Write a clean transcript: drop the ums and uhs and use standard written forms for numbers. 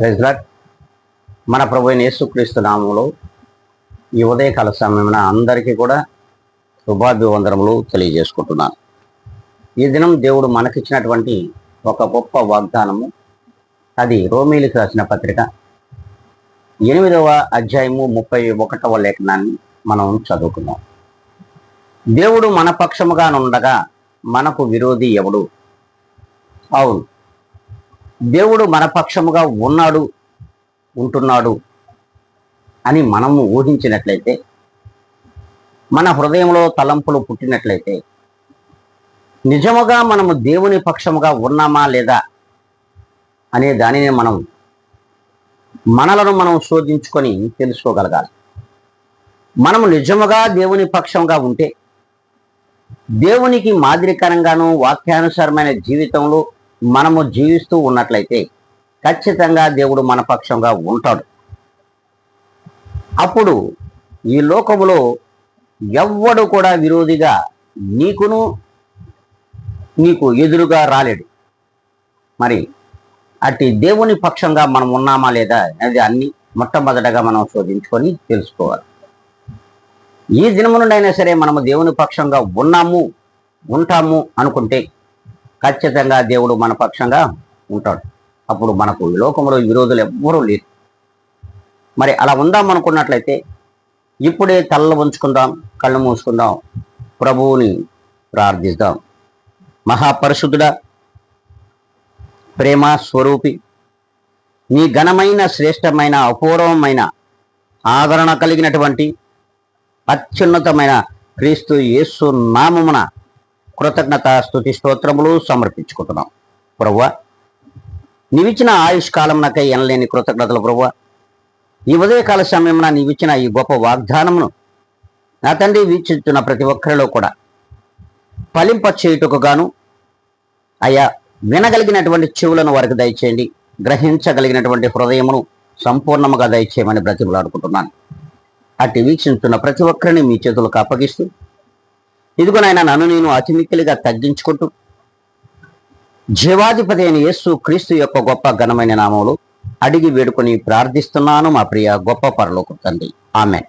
Praise lord. మన ప్రభు అయిన యేసుక్రీస్తు నామములో ఈ ఉదయకాల సమయమున అందరికీ కూడా శుభాభివందనములు తెలియజేసుకుంటున్నాను. ఈ దినం దేవుడు మనకిచ్చినటువంటి ఒక గొప్ప వాగ్దానము, అది రోమీలకు రాసిన పత్రిక 8వ అధ్యాయము 31వ లేఖనాన్ని మనం చదువుకుందాం. దేవుడు మన పక్షముగా నుండగా మనకు విరోధి ఎవడు? అవును, దేవుడు మన పక్షముగా ఉంటున్నాడు అని మనము ఊహించినట్లయితే, మన హృదయంలో తలంపులు పుట్టినట్లయితే, నిజముగా మనము దేవుని పక్షముగా ఉన్నామా లేదా అనే దానిని మనలను మనం శోధించుకొని తెలుసుకోగలగాలి. మనము నిజముగా దేవుని పక్షంగా ఉంటే, దేవునికి మాదిరికరంగాను వాక్యానుసారమైన జీవితంలో మనము జీవిస్తూ ఉన్నట్లయితే ఖచ్చితంగా దేవుడు మన పక్షంగా ఉంటాడు. అప్పుడు ఈ లోకములో ఎవ్వడు కూడా విరోధిగా నీకు ఎదురుగా రాలేడు. మరి అట్టి దేవుని పక్షంగా మనం ఉన్నామా లేదా అనేది అన్ని మొట్టమొదటగా మనం శోధించుకొని తెలుసుకోవాలి. ఈ దినము నుండి అయినా సరే మనము దేవుని పక్షంగా ఉంటాము అనుకుంటే ఖచ్చితంగా దేవుడు మన పక్షంగా ఉంటాడు. అప్పుడు మనకు ఈ లోకంలో విరోధులు ఎవ్వరూ లేరు. మరి అలా ఉందాం అనుకున్నట్లయితే ఇప్పుడే తలలు ఉంచుకుందాం, కళ్ళు మూసుకుందాం, ప్రభువుని ప్రార్థిద్దాం. మహాపరిశుద్ధుడా, ప్రేమ స్వరూపి, నీ ఘనమైన, శ్రేష్టమైన, అపూర్వమైన, ఆదరణ కలిగినటువంటి అత్యున్నతమైన క్రీస్తు యేసు నామమున కృతజ్ఞత స్తుతి స్తోత్రములు సమర్పించుకుంటున్నాం. ప్రభువా, నీవిచ్చిన ఆయుష్కాలమునకై ఎనలేని కృతజ్ఞతలు. ప్రభువా, ఈ ఉదయకాల సమయమున నీవిచ్చిన ఈ గొప్ప వాగ్దానమును నా తండ్రి వీక్షిస్తున్న ప్రతి ఒక్కరిలో కూడా ఫలింప చేయుటకు గాను అయ్యా, వినగలిగినటువంటి చెవులను వారికి దయచేయండి, గ్రహించగలిగినటువంటి హృదయమును సంపూర్ణముగా దయచేయమని బ్రతిమలాడుకుంటున్నాను. అట్టి వీక్షిస్తున్న ప్రతి ఒక్కరిని మీ చేతులకు అప్పగిస్తూ, ఇదిగోనైనా నన్ను నేను అతిమిక్కిలిగా తగ్గించుకుంటూ జీవాధిపతి అయిన యేసు క్రీస్తు యొక్క గొప్ప ఘనమైన నామములో అడిగి వేడుకొని ప్రార్థిస్తున్నాను మా ప్రియ గొప్ప పరలోక తండ్రి. ఆమేన్.